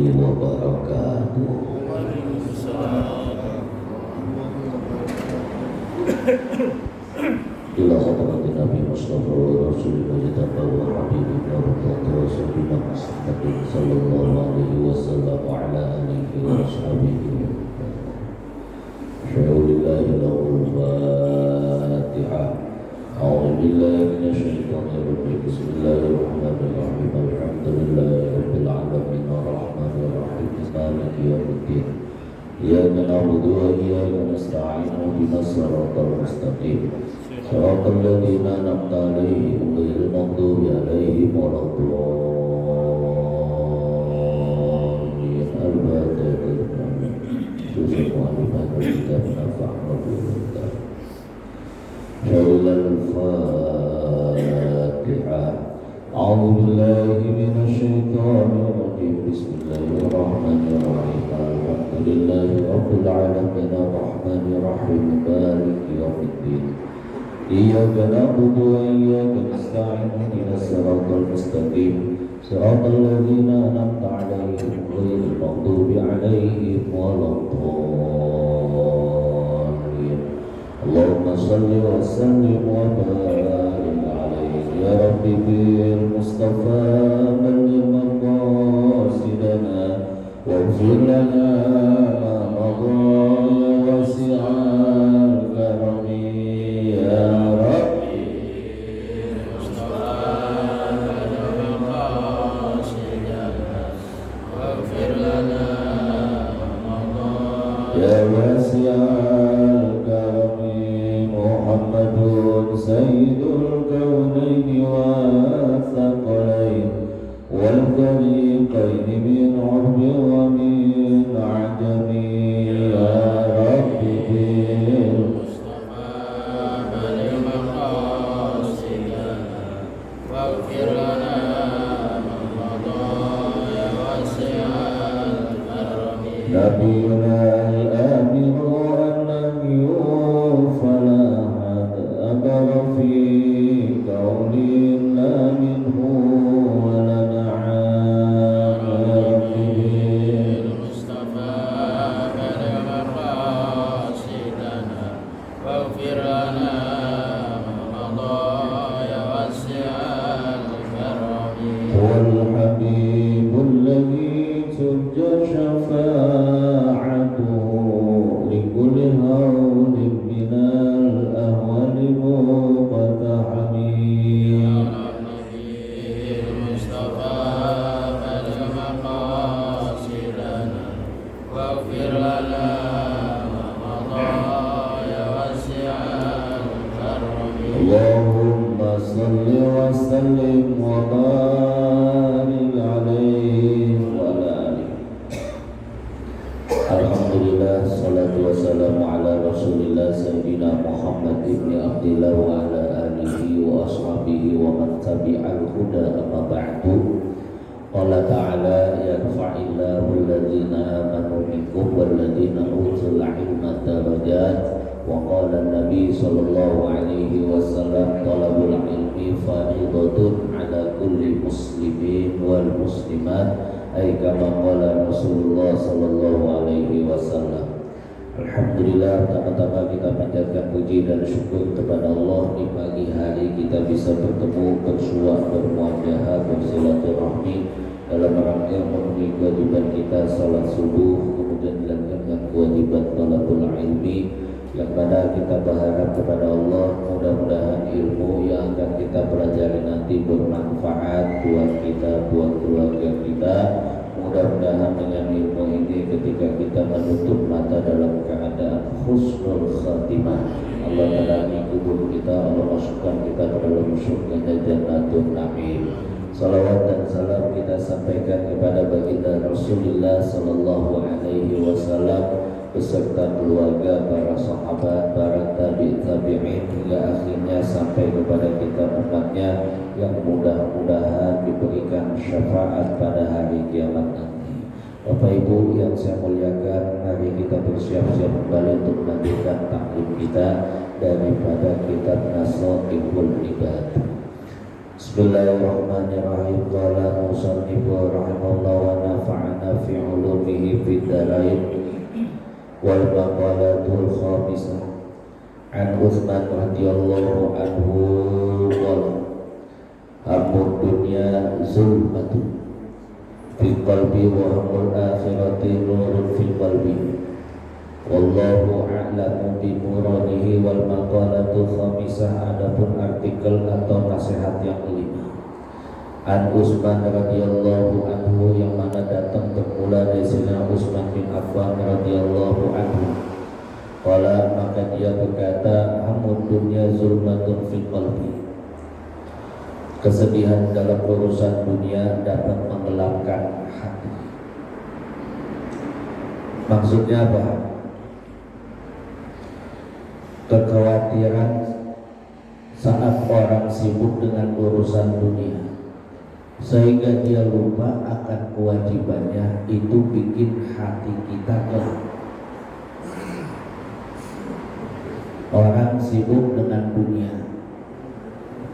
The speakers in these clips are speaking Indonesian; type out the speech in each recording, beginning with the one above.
wabarakatuh. Ila hadratin Nabi Mustafa wa Rasulullah Mujtaba wa Habibina wa Qadra Sayyidina Muhammadin sallallahu alaihi wasallam wa ala alihi wa ashabihi. Syaulillahi lahul Fatiha. A'udzu billahi minasyaitonir rajim. Bismillahirrahmanirrahim. Alhamdulillahi rabbil alamin arrahmanir rahim maliki yaumiddin. Iyyaka na'budu wa iyyaka nasta'in ihdinas siratal mustaqim. Siratal ladzina an'amta 'alaihim ghairil maghdubi 'alaihim waladdallin. Al-Fatihah. Al-Fatihah. A'udzu billahi minasyaitonir rajim. Bismillahirrahmanirrahim. Alhamdulillahi rabbil alamin arrahmanir rahim maliki yaumiddin. Iyyaka na'budu wa iyyaka nasta'in ihdinas siratal mustaqim. Siratal ladzina an'amta 'alaihim ghairil maghdubi 'alaihim waladdallin. Allahumma shalli wa sallim wa barik 'alaihi ya rabbi bil mustafa balligh maqasidana waghfir lana ma madha ya wasi'al karami ya rabbi mustafa balligh maqasidana waghfir lana ma madha ya wasi'al karami Muhammadun sayyidul kaunaini wa thaqalain wal fariqaini min 'urbi wa min 'ajami ya rabbi bil mustafa balligh maqasidana waghfir lana ma madha ya wasi'al karami nabiyuna al-aminu an-nabiyyu fala hadabara fi qawlin la minhu wa la na'am ya rabbi bil mustafa balligh maqasidana waghfir lana ma madha ya wasi'al karami wal habibul ladzi turja syafa'atuhu likulli hawlin minal ahwali muqtahami ya Nabi Mustafa balligh maqasidana waghfir lana ma madha ya wasi'al karami Allahumma salli wa sallim wa barik alaihi wa ala alihi. Alhamdulillah, salatu wassalamu ala rasulillah Sayyidina Muhammad ibn Abdillah wa ala alihi wa ashabihi wa man tabi'al huda amma ba'du. Qala ta'ala yarfa'illahu alladhina amanu minkum walladhina utul ilma darajat. Wa qala an-nabi sallallahu alaihi wasallam talabul ilmi fariidatun ala kulli muslimin wal muslimat. Kama qala Rasulullah sallallahu alaihi wasallam. Alhamdulillah, pertama-tama kita panjatkan puji dan syukur kepada Allah di pagi hari kita bisa bertemu, bersua, bermuajahah, bersilaturahmi dalam rangka memenuhi kewajiban kita salat subuh, kemudian dilanjutkan kewajiban talabul ilmi, yang mana kita berharap kepada Allah mudah-mudahan ilmu yang akan kita pelajari nanti bermanfaat buat kita, buat keluarga kita. Mudah-mudahan dengan ilmu ini ketika kita menutup mata dalam keadaan husnul khatimah, Allah terangi kubur kita, Allah masukkan kita ke dalam surganya Jannatul Na'im. Salawat dan salam kita sampaikan kepada baginda Rasulullah sallallahu alaihi wasallam beserta keluarga, para sahabat, para tabi'in hingga akhirnya sampai kepada kita umatnya yang mudah-mudahan diberikan syafaat pada hari kiamat nanti. Bapak Ibu yang saya muliakan, mari kita bersiap-siap kembali untuk melanjutkan taklim kita daripada kitab Nasaihul Ibad. Bismillahirrahmanirrahim. Qala musannif rahimahullah wa nafa'ana fi darain wal maqalatul khamisah an Utsman radhiyallahu anhu qala hamud dunya zulmatun fil qalbi wa hamul akhirati nurun fil qalbi wallahu a'lamu bi muradihi wal maqalatul khamisah. Adapun artikel atau nasihat yang kelima an Utsman radhiyallahu anhu, yang mana datang bermula dari Sayyidina Utsman bin Affan radhiyallahu anhu. Qala, maka dia berkata, hamud dunya zulmatun fil qalbi, kesedihan dalam urusan dunia dapat menggelapkan hati. Maksudnya apa? Kekhawatiran saat orang sibuk dengan urusan dunia sehingga dia lupa akan kewajibannya, itu bikin hati kita gelap. Orang sibuk dengan dunia,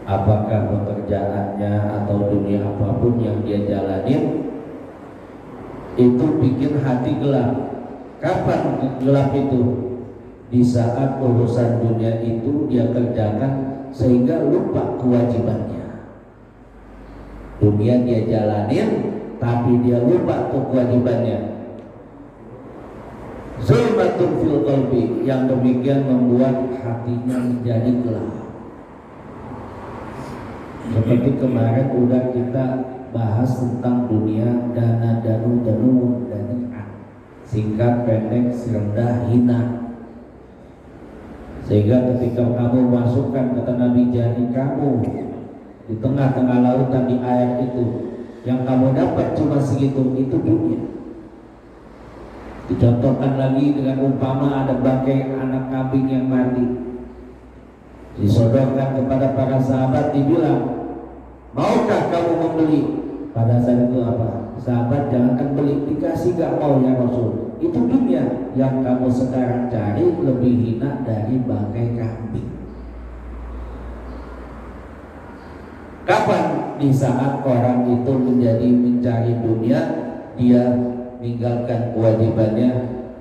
apakah pekerjaannya atau dunia apapun yang dia jalanin, itu bikin hati gelap. Kapan gelap itu? Di saat urusan dunia itu dia kerjakan sehingga lupa kewajibannya. Dunia dia jalanin tapi dia lupa kewajibannya. Zulmatun fil qalbi, yang demikian membuat hatinya menjadi gelap. Seperti kemarin udah kita bahas tentang dunia, dana danu dani'an, singkat pendek rendah hina. Sehingga ketika kamu masukkan, kata Nabi, jari kamu di tengah-tengah lautan di air itu, yang kamu dapat cuma segitu, itu dunia. Dicontohkan lagi dengan umpama ada bangkai anak kambing yang mati, disodorkan kepada para sahabat, dibilang, maukah kamu membeli? Pada saat itu apa? Sahabat, jangankan beli, dikasih gak mau ya Rasul. Itu dunia yang kamu sekarang cari lebih hina dari bangkai kambing. Kapan? Di saat orang itu menjadi mencari dunia, dia meninggalkan kewajibannya.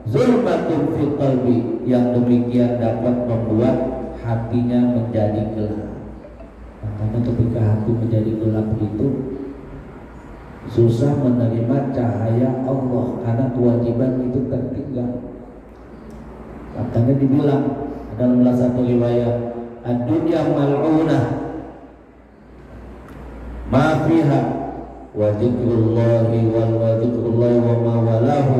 Zulmatun fil qalbi, yang demikian dapat membuat hatinya menjadi gelap. Karena ketika hati menjadi gelap itu susah menerima cahaya Allah, karena kewajiban itu tertinggal. Makanya dibilang dalam salah satu riwayat, ad-dunya mal'unah ma fiha wa dzikrullahi wa ma walahu.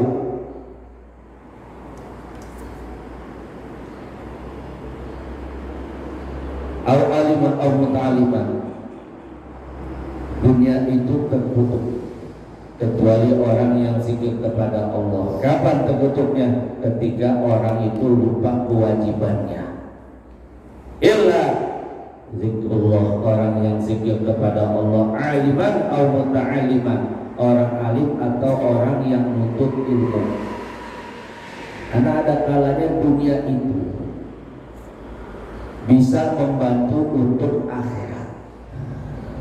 Au aliman au muta'aliman. Dunia itu terkutuk kecuali orang yang zikir kepada Allah. Kapan terkutupnya? Ketika orang itu lupa kewajibannya. Illa zikrullah, orang yang zikir kepada Allah, aliman au muta'aliman, orang alim atau orang yang menuntut ilmu. Karena ada kalanya dunia itu bisa membantu untuk akhirat.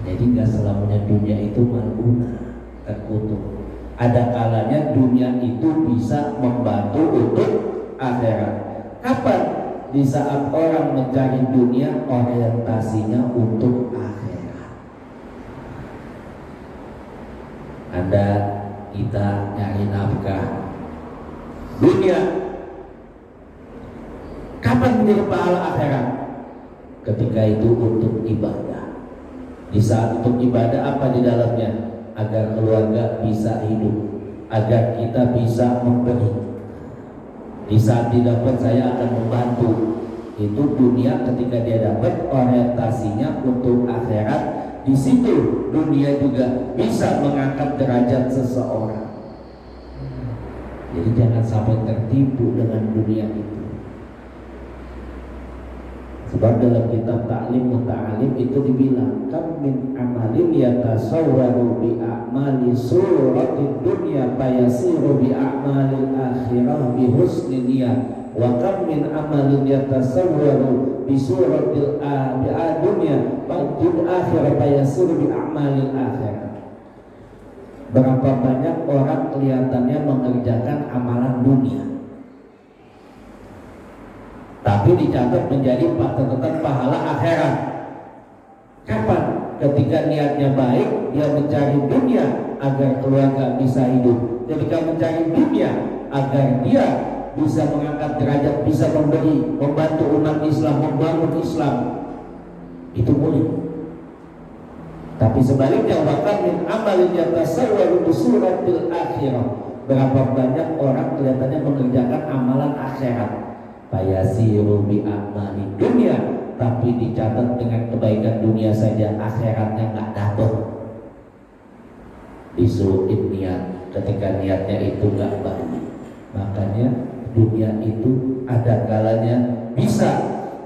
Jadi gak selamanya dunia itu mal'unah, terkutuk. Ada kalanya dunia itu bisa membantu untuk akhirat. Kapan? Di saat orang mencari dunia, orientasinya untuk akhirat. Ada kita nyari nafkah dunia, kapan menjadi pahala akhirat? Ketika itu untuk ibadah. Di saat untuk ibadah apa di dalamnya? Agar keluarga bisa hidup, agar kita bisa memberi. Di saat didapat saya akan membantu. Itu dunia. Ketika dia dapat, orientasinya untuk akhirat. Di situ dunia juga bisa mengangkat derajat seseorang. Jadi jangan sampai tertipu dengan dunia itu. Sebab dalam kitab Ta'lim Muta'alim itu dibilang, kam min amalin yatasawwaru bi a'mali suratid dunya fayasiru bi a'malil akhirah bi husni niyah, wa kam min amalin yatasawwaru bi suratil dunya fa'dul akhirah fayasiru bi a'malil akhirah. Berapa banyak orang kelihatannya mengerjakan amalan dunia, tapi dicatat menjadi catatan pahala akhirat. Kapan? Ketika niatnya baik, dia mencari dunia agar keluarga bisa hidup. Ketika mencari dunia agar dia bisa mengangkat derajat, bisa memberi, membantu umat Islam, membangun Islam, itu boleh. Tapi sebaliknya, bahkan min amalin yatasawwaru bisuratil akhirah. Berapa banyak orang kelihatannya mengerjakan amalan akhirat, fayasiru bi amali dunia, tapi dicatat dengan kebaikan dunia saja, akhiratnya nggak dapat. Disuruhin niat, ketika niatnya itu nggak baik. Makanya dunia itu ada kalanya bisa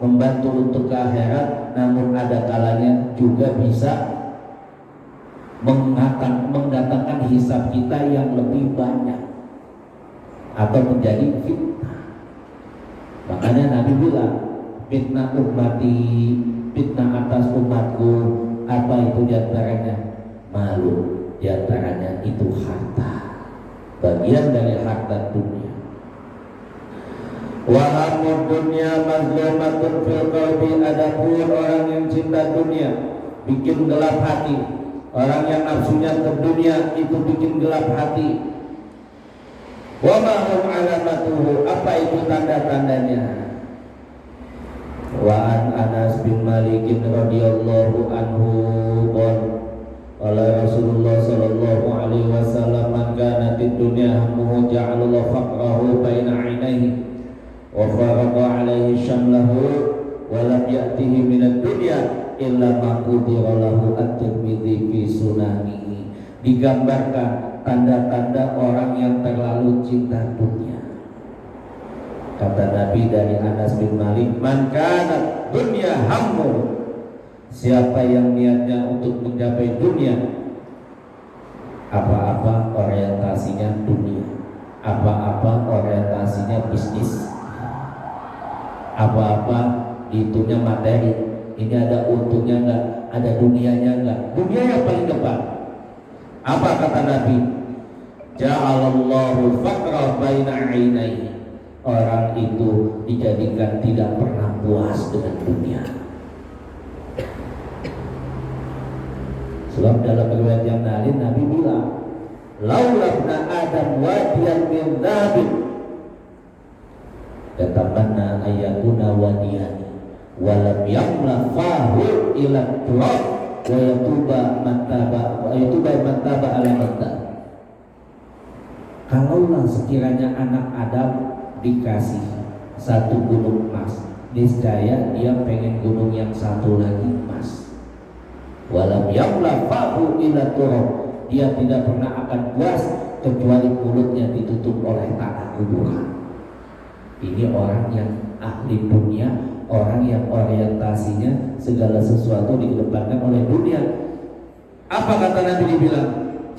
membantu untuk ke akhirat, namun ada kalanya juga bisa mendatangkan hisab kita yang lebih banyak atau menjadi fitnah. Makanya Nabi bilang, fitnah ummati, fitnah atas umatku, apa itu diantaranya? Malu, diantaranya itu harta, bagian dari harta dunia. Wa hamud dunya mazlumatun fil qalbi, adapun orang yang cinta dunia bikin gelap hati. Orang yang nafsunya ke dunia itu bikin gelap hati. Wa ma hum alamatuhu, apa itu tanda-tandanya? Wa an Anas bin Malik radhiyallahu anhu qala Rasulullah sallallahu alaihi wasallam, man kana fid dunya hammuhu ja'ala faqrahu baina 'ainaihi wa farada 'alaihi syamlahu wa lam ya'tihi minad dunya illa ma qudira lahu at-Tirmidzi fi sunanihi. Digambarkan tanda-tanda orang yang terlalu cinta dunia. Kata Nabi dari Anas bin Malik, man kana dunya hammu, siapa yang niatnya untuk mencapai dunia, apa-apa orientasinya dunia, apa-apa orientasinya bisnis, apa-apa itunya materi. Ini ada untungnya enggak, ada dunianya enggak, dunia yang paling depan. Apa kata Nabi? Ja'alallahu faqra baina 'ainaihi, orang itu dijadikan tidak pernah puas dengan dunia. Sebab dalam riwayat yang lain Nabi bilang, laulabna adam wadiyan min dhahabin yatamanna ayatuna wadiyani walam yamla fahu ila turab wa yatuba mantaba ala manta. Kalaulah sekiranya anak Adam dikasih satu gunung emas, niscaya dia pengen gunung yang satu lagi emas. Walam yamla fahu ila turab, dia tidak pernah akan puas kecuali mulutnya ditutup oleh tanah kuburan. Ini orang yang ahli dunia, orang yang orientasinya segala sesuatu dikedepankan oleh dunia. Apa kata Nabi dibilang?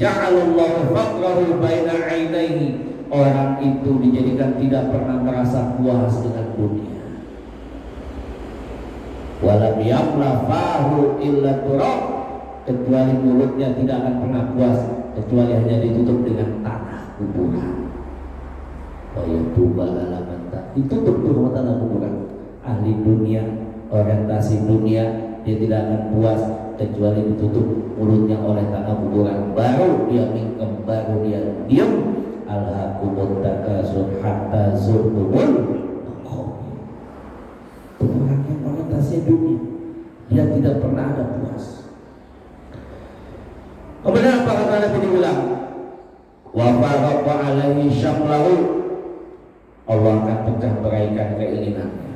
Ja'alallahu faqrahu baina 'ainaihi, orang itu dijadikan tidak pernah merasa puas dengan dunia. Walam yamla fahu illa turab, kecuali mulutnya tidak akan pernah puas kecuali hanya ditutup dengan tanah kuburan. Wa yatuba ala manta, ditutup dengan tanah kuburan. Ahli dunia, orientasi dunia, dia tidak akan puas kecuali ditutup mulutnya oleh tanah kuburan. Baru dia mingkem, baru dia diam. Alhaqumut takasur hatta zurtumul maqabir. Orang yang orientasi dunia, dia tidak pernah ada puas. Kemudian apa kata Nabi dibilang? Wa farqa alaihi syamlahu, Allah akan pecah beraikan keinginannya.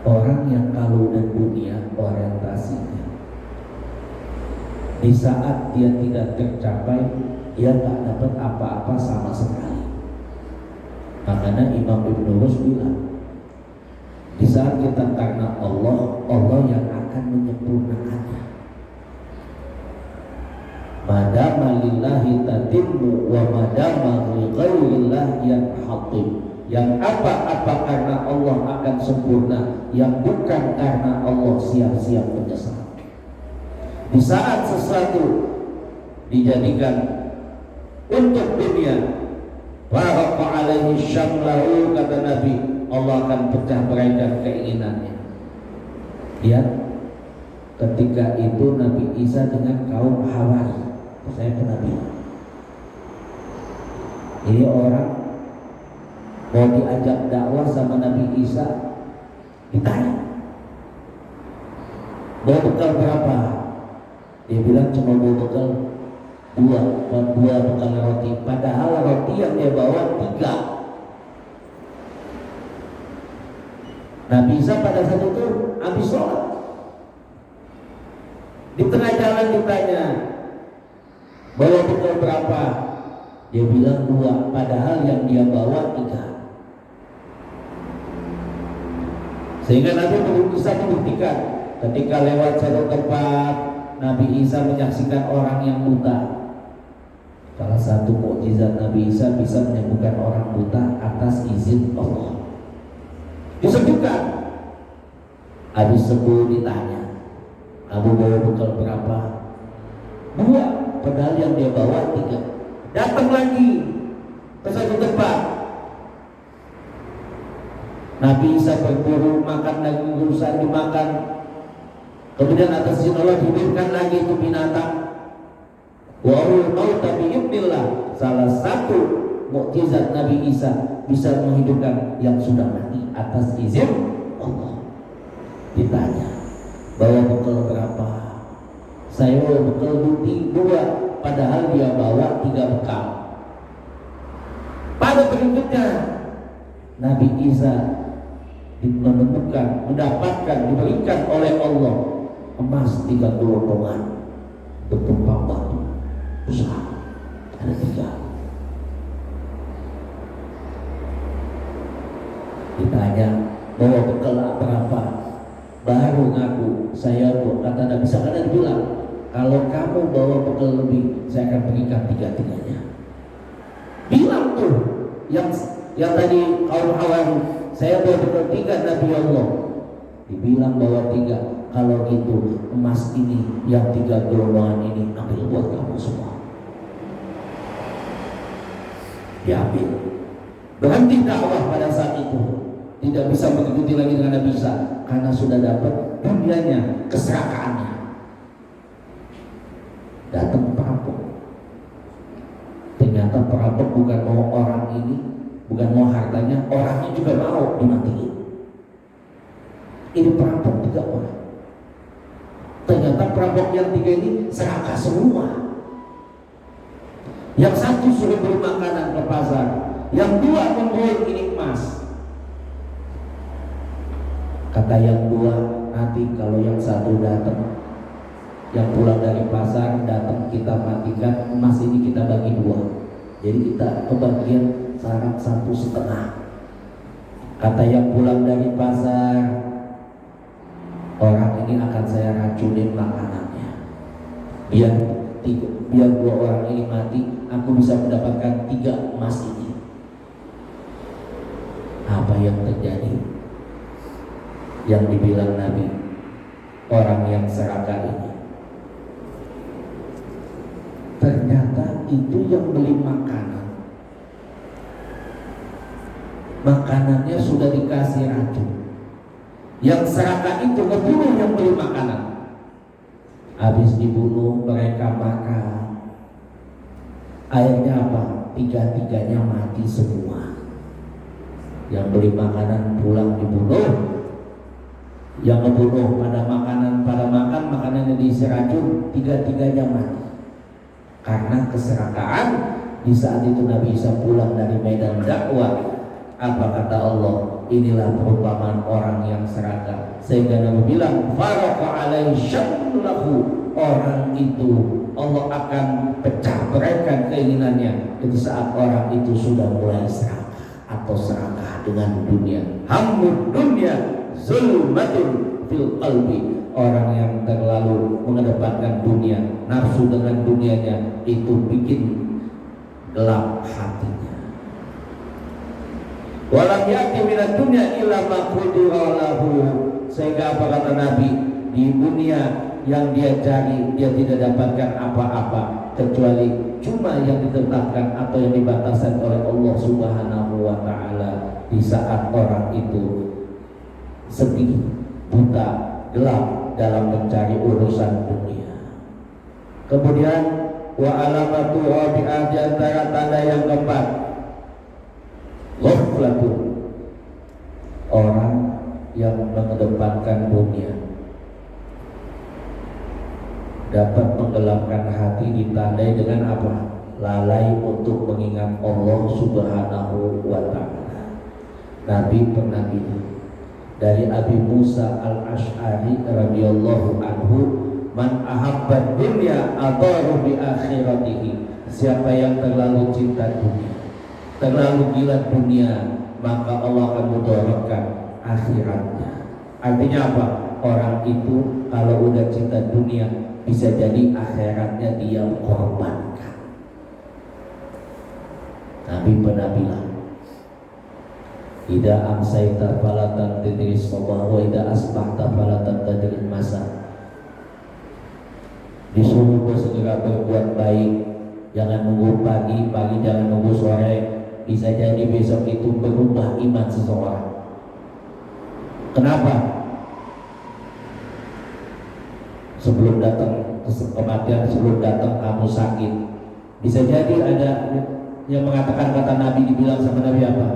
Orang yang kalau dan dunia orientasinya, di saat dia tidak tercapai, dia tak dapat apa-apa sama sekali. Makanya Imam Ibnu Rus bilang, di saat kita karena Allah, Allah yang akan menyempurnakannya. Madama lillahi tatimmu wa madama li ghairillah yanhatim. Yang apa-apa karena Allah akan sempurna, yang bukan karena Allah siap-siap menyesal. Di saat sesuatu dijadikan untuk dunia, faraqa alaihi syamlahu, kata Nabi, Allah akan pecah beraikan keinginannya. Lihat, ketika itu Nabi Isa dengan kaum Hawari, saya pernah bilang, ini orang mau diajak dakwah sama Nabi Isa, ditanya, bawa bekal berapa? Dia bilang cuma bawa bekal dua bekal roti, padahal roti yang dia bawa 3. Nabi Isa pada saat itu habis sholat, di tengah jalan ditanya, bawa bekal berapa? Dia bilang 2, padahal yang dia bawa 3. Sehingga Nabi bisa membuktikan ketika lewat satu tempat, Nabi Isa menyaksikan orang yang buta. Salah satu mukjizat Nabi Isa bisa menyembuhkan orang buta atas izin Allah. Disembuhkan. Habis sembuh ditanya, Abu bawa bekal berapa? 2, padahal yang dia bawa 3. Datang lagi ke satu tempat, Nabi Isa berburu, makan daging rusa dimakan. Kemudian atas izin Allah dihidupkan lagi itu binatang. Wa'ul mauta bi'idznillah. Salah satu mukjizat Nabi Isa bisa menghidupkan yang sudah mati atas izin Allah. Ditanya, bawa bekal berapa? Saya bawa bekal 2, padahal dia bawa 3 bekal. Pada berikutnya Nabi Isa menemukan, mendapatkan, diberikan oleh Allah emas 3 gelondongan bertumpang batu besar, ada 3. Ditanya, bawa bekal berapa? Baru ngaku, saya kata Nabi Isa, karena dibilang, kalau kamu bawa bekal lebih, saya akan berikan 3-3-nya. Bilang tuh yang tadi kaum Hawari, saya bawa bekal 3 Nabi Allah. Dibilang bawa 3. Kalau gitu emas ini yang 3 gelondongan ini ambil buat kamu semua. Diambil. Berhenti dakwah pada saat itu. Tidak bisa mengikuti lagi dengan Nabi Isa karena sudah dapat dunianya, keserakaannya. Datang perampok. Ternyata perampok bukan mau orang ini, bukan mau hartanya, orangnya juga mau dimatiin. Ini perampok 3 orang. Ternyata perampok yang 3 ini serakah semua. Yang satu suruh beli makanan ke pasar, yang 2 membeli ini emas. Kata yang 2, nanti kalau yang satu datang, yang pulang dari pasar datang, kita matikan emas ini, kita bagi 2. Jadi kita kebagian sarak 1,5. Kata yang pulang dari pasar, orang ini akan saya racunin makanannya, biar 2 orang ini mati, aku bisa mendapatkan 3 emas ini. Apa yang terjadi? Yang dibilang Nabi, orang yang serakah ini, ternyata itu yang beli makanannya sudah dikasih racun. Yang serakah itu ngebunuh yang beli makanan. Habis dibunuh mereka makan. Akhirnya apa? 3-3-nya mati semua. Yang beli makanan pulang dibunuh. Yang ngebunuh pada makan makanannya diisi racun, 3-3-nya mati. Karena keserakahan. Di saat itu Nabi Isa pulang dari medan dakwah. Apa kata Allah? Inilah perumpamaan orang yang serakah. Sehingga Nabi bilang, faraqa alaihi syamlahu. Orang itu Allah akan pecah beraikan keinginannya di saat orang itu sudah mulai serakah atau serakah dengan dunia. Hammud dunya zulmatun fil qalbi. Orang yang terlalu mengedepankan dunia, nafsu dengan dunianya, itu bikin gelap hatinya. Walam yati minad dunya illa ma qudira lahu. Sehingga apa kata Nabi, di dunia yang dia cari, dia tidak dapatkan apa-apa kecuali cuma yang ditetapkan atau yang dibataskan oleh Allah Subhanahu wa Ta'ala. Di saat orang itu sedih, buta, gelap dalam mencari urusan dunia. Kemudian wa alamatu rabi'ah, di antara tanda yang keempat, ghaflatun, orang yang mengedepankan dunia dapat menggelapkan hati, ditandai dengan apa? Lalai untuk mengingat Allah Subhanahu wa Ta'ala. Nabi pernah bilang dari Abi Musa al-Ash'ari radhiyallahu anhu, man ahabba dunya adharu bi akhiratihi, siapa yang terlalu cinta dunia, terlalu gila dunia, maka Allah akan mudaratkan akhiratnya. Artinya apa? Orang itu kalau udah cinta dunia, bisa jadi akhiratnya dia korbankan. Nabi pernah bilang, ida amsaita falatan tidris sabah wa ida asbahta falatan tadrin masa. Disuruh segera berbuat baik, jangan nunggu pagi, pagi jangan nunggu sore. Bisa jadi besok itu berubah iman seseorang. Kenapa? Sebelum datang kematian, sebelum datang kamu sakit, bisa jadi ada yang mengatakan kata Nabi, dibilang sama Nabi apa?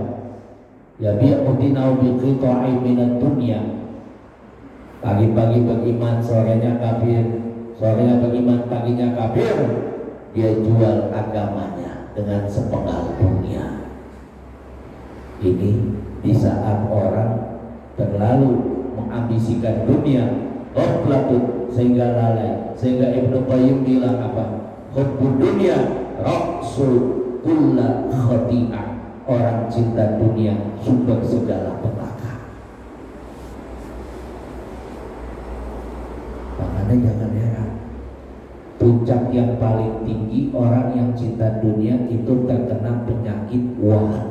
Ya bi'udinau biqita'i minad dunya. Pagi-pagi beriman, sorenya kafir, sorenya beriman, paginya kafir. Dia jual agamanya dengan sepenggal dunia. Ini di saat orang terlalu mengambisikan dunia, ghaflatun, sehingga lalai. Sehingga Ibnu Qayyim bilang apa? Hubbud dunya ra'sul kulla khati'ah. Orang cinta dunia sumber segala petaka. Makanya jangan heran, puncak yang paling tinggi orang yang cinta dunia itu terkena penyakit wahan.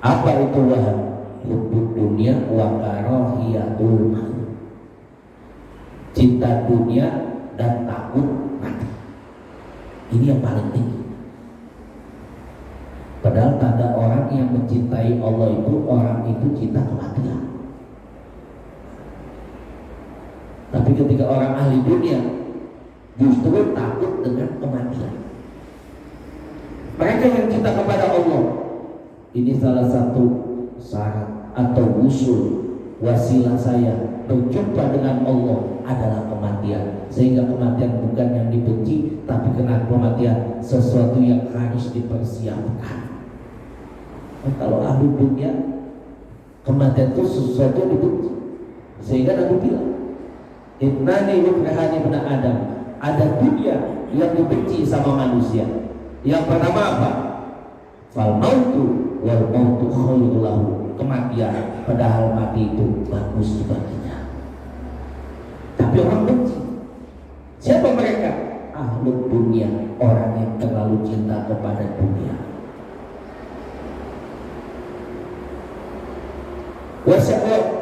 Apa itu wahan? Hubbud dunya wa karahiyatul maut. Cinta dunia dan takut mati. Ini yang paling tinggi. Padahal tanda orang yang mencintai Allah itu, orang itu cinta kematian. Tapi ketika orang ahli dunia justru takut dengan kematian. Mereka yang cinta kepada Allah, ini salah satu syarat atau usul wasilah saya berjumpa dengan Allah adalah kematian. Sehingga kematian bukan yang dibenci, tapi karena kematian sesuatu yang harus dipersiapkan. Kalau ahli dunia, kematian itu sesuatu yang dibenci. Sehingga Nabi bilang, innani yukrahani ibn Adam, ada dunia yang dibenci sama manusia. Yang pertama apa? Fal mautu wal mautu khairul lahu, kematian, padahal mati itu bagus baginya. Tapi orang benci. Siapa mereka? Ahli dunia, orang yang terlalu cinta kepada dunia.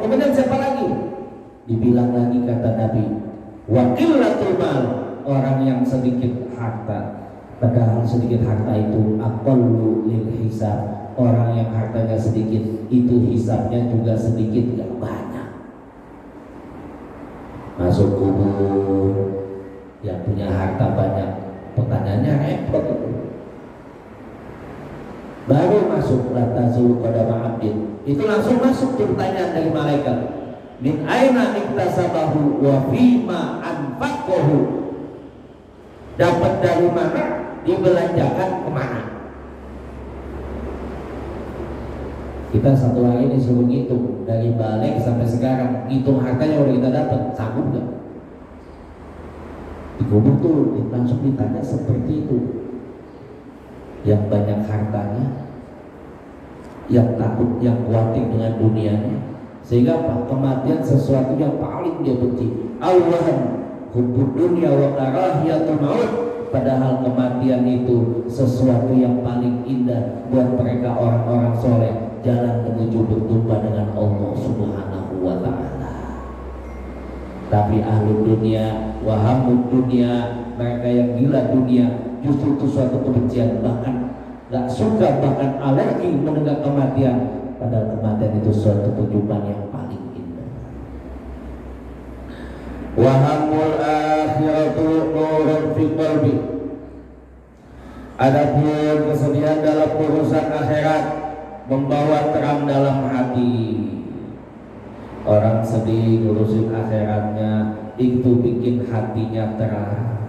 Kemudian siapa lagi? Dibilang lagi kata Nabi, waqillatul mal, orang yang sedikit harta. Padahal sedikit harta itu aqallu lil hisab, orang yang hartanya sedikit itu hisabnya juga sedikit, gak banyak. Masuk kubur, yang punya harta banyak, pertanyaannya repot itu. Baru masuk latazul qadama abdin, itu langsung masuk pertanyaan dari malaikat, min aina iktasabahu wa fima anfaqahu, dapat dari mana, dibelanjakan kemana. Kita satu hari disuruh ngitung dari balik sampai sekarang, ngitung hartanya udah kita dapat, sanggup gak? Di kubur tuh langsung ditanya seperti itu. Yang banyak hartanya, yang takut, yang khawatir dengan dunianya, sehingga apa? Kematian sesuatu yang paling dia benci. Allahan hubbud dunya wa karahiyatul maut, padahal kematian itu sesuatu yang paling indah buat mereka orang-orang soleh, jalan menuju berjumpa dengan Allah Subhanahu wa Ta'ala. Tapi ahlu dunia, wahamud dunia, mereka yang gila dunia, justru itu suatu kebencian, bahkan gak suka, bahkan alergi mendengar kematian. Padahal kematian itu suatu kehidupan yang paling indah. Wahamul akhiratu nurun fi qalbi. Adapun kesedihan dalam urusan akhirat membawa terang dalam hati. Orang sedih ngurusin akhiratnya, itu bikin hatinya terang.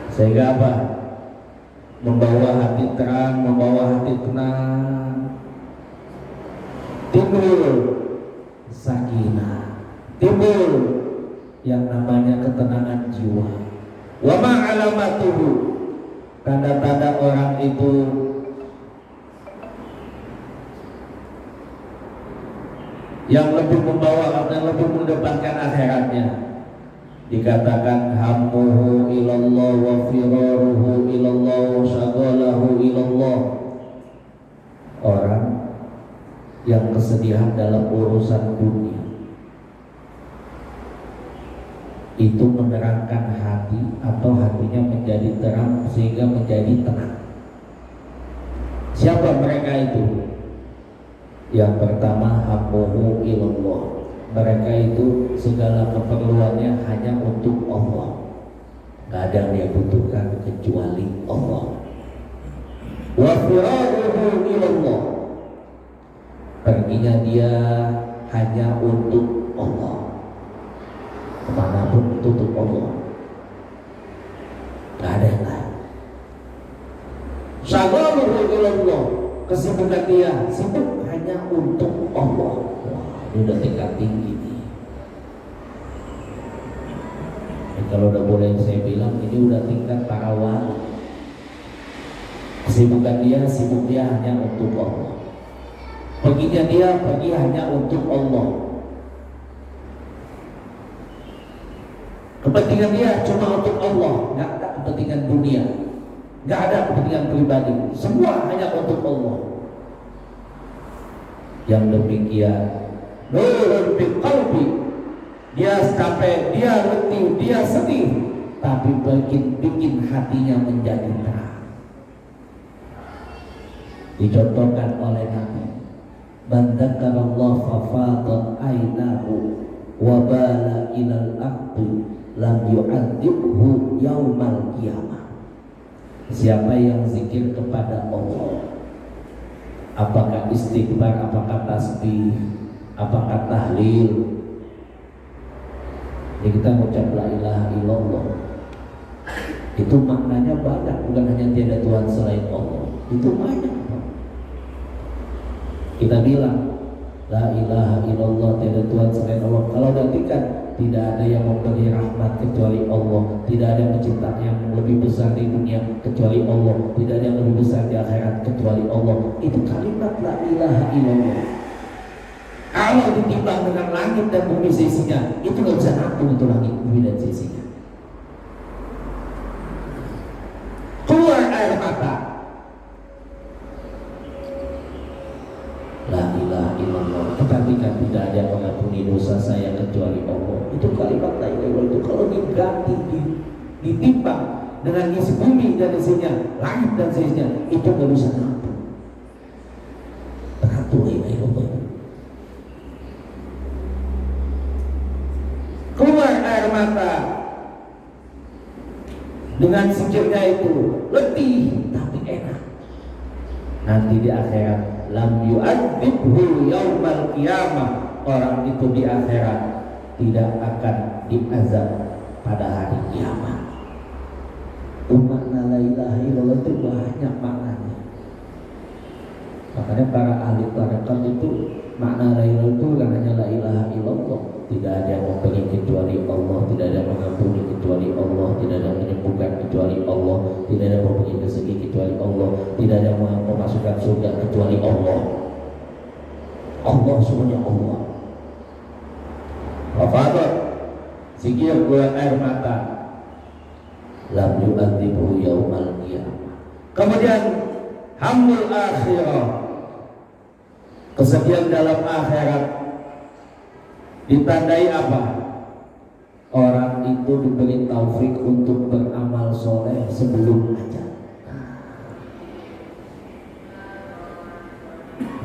Sehingga apa? Membawa hati terang, membawa hati tenang. Timbul sakinah, timbul yang namanya ketenangan jiwa. Wa ma alamatuhu, tanda-tanda orang itu yang lebih membawa, yang lebih mendepankan akhiratnya. Dikatakan hammuhu ilallah wa firaruhu ilallah wa syagalahu ilallah. Orang yang kesedihan dalam urusan dunia itu menerangkan hati atau hatinya menjadi terang sehingga menjadi tenang. Siapa mereka itu? Yang pertama, hammuhu ilallah. Mereka itu segala keperluannya hanya untuk Allah. Gak ada yang dia butuhkan kecuali Allah. Wa firaruhu ilallah. Perginya dia hanya untuk Allah. Kemanapun itu untuk Allah. Gak ada yang lain. Syagaluhu ilallah. Kesibukan dia sibuk hanya untuk Allah. Wah, ini udah tingkat tinggi nih. Kalau udah boleh saya bilang, ini udah tingkat para wali. Kesibukan dia, sibuk dia hanya untuk Allah. Perginya dia pergi hanya untuk Allah. Kepentingan dia cuma untuk Allah, nggak ada kepentingan dunia. Gak ada kepentingan pribadi, semua hanya untuk Allah. Yang demikian nurun fi qalbi, dia capek, dia letih, dia sedih, tapi bikin hatinya menjadi terang. Dicontohkan oleh Nabi, man dzakarallaha fafadat ainahu wa bala ilal aqdi lam yu'adzibhu yaumal qiyamah. Siapa yang zikir kepada Allah, apakah istighfar, apakah tasbih, apakah tahlil, ya kita mengucap la ilaha illallah, itu maknanya banyak, bukan hanya tiada Tuhan selain Allah, itu banyak. Kita bilang la ilaha illallah, tiada Tuhan selain Allah. Kalau nanti kan tidak ada yang memberi rahmat kecuali Allah, tidak ada yang menciptakan yang lebih besar di dunia kecuali Allah, tidak ada yang lebih besar di akhirat kecuali Allah. Itu kalimat la ilaha illallah. Kalau ditimbang dengan langit dan bumi seisinya, itu nggak bisa ampun itu langit, bumi dan seisinya. Keluar air mata. La ilaha illallah. Tetapi kan tidak ada yang mengampuni dosa saya kecuali Allah. Itu kalimat la ilaha illallah itu kalau diganti, ditimbang dengan isi bumi dan isinya, langit dan seisinya, itu nggak bisa ampun. Berat la ilaha illallah. Keluar air mata dengan zikirnya itu, letih tapi enak. Nanti di akhirat lam yu'adzibhu yaumal qiyamah, orang itu di akhirat tidak akan diazab pada hari kiamat. Makna la ilaha illallah itu banyak maknanya. Makanya para ahli tarekat itu makna la ilaha itu bukan hanya la ilaha illallah, tidak ada yang memberi kecuali Allah, tidak ada yang mengampuni kecuali Allah, tidak ada yang menyembuhkan kecuali Allah, tidak ada yang memberi rezeki kecuali Allah, tidak ada yang memasukkan surga kecuali Allah. Allah semuanya Allah. Wafadat zikir keluar air mata, lam yu'adzibhu yaumal qiyamah. Kemudian hamul akhirah, kesedihan dalam akhirat ditandai apa? Orang itu diberi taufik untuk beramal soleh sebelum ajal.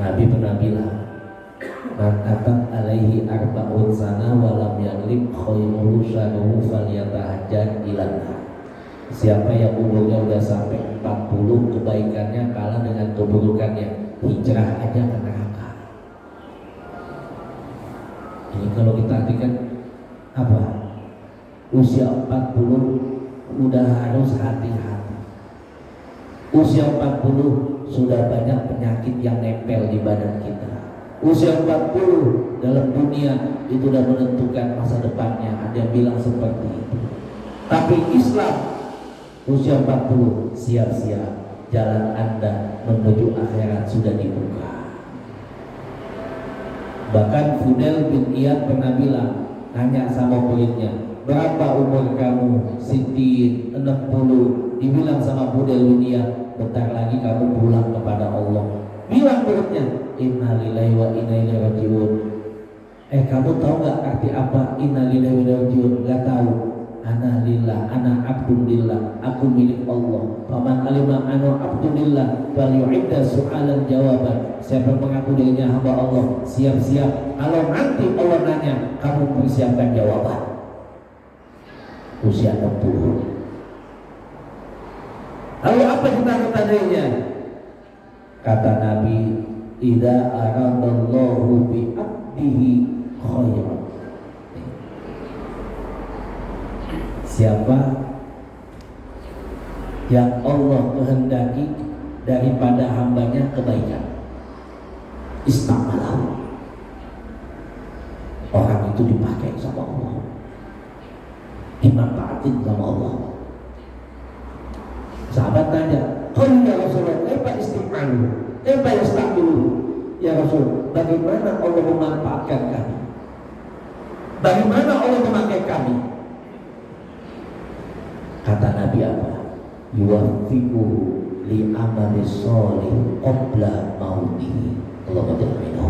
Nabi pernah bilang, man atat alaihi arba'un sana walam yaglib khairuhu syanuhu falyatahajjad ilanha. Siapa yang umurnya udah sampai 40, kebaikannya kalah dengan keburukannya, hijrah aja ke neraka. Ini kalau kita artikan apa? Usia 40 udah harus hati-hati. Usia 40 sudah banyak penyakit yang nempel di badan kita. Usia 40 dalam dunia itu sudah menentukan masa depannya. Ada yang bilang seperti itu. Tapi Islam usia 40 siap-siap, jalan Anda menuju akhirat sudah dibuka. Bahkan Fudel bin Iyad pernah bilang, nanya sama muridnya, berapa umur kamu? Siti 60. Dibilang sama Fudel bin Iyad, bentar lagi kamu pulang kepada Allah. Bilang muridnya, innalillahi wa inna ilaihi rajiun. Kamu tahu nggak arti apa innalillahi wa inna ilaihi rajiun? Nggak tahu. Ana lillah, ana abdulillah, aku milik Allah. Faman alima ana abdulillah fal yu'idda su'alan jawaban. Siapa mengaku dirinya hamba Allah, siap-siap kalau nanti Allah nanya, kamu persiapkan jawaban. Usia 60. Lalu apa cita-cita dirinya? Kata Nabi, idza aradallahu bi 'abdihi khairan. Siapa yang Allah kehendaki daripada hambanya kebaikan, istamalahu, orang itu dipakai sama Allah, dimanfaatin sama Allah. Sahabat tanya, qul ya Rasulullah, kaifa istimalu, kaifa yastamilu? Ya Rasul, bagaimana Allah memanfaatkan kami? Bagaimana Allah memakai kami? Kata Nabi apa? Yuwaffiqu li amali sholih qabla mautihi. Allahumma ja'alna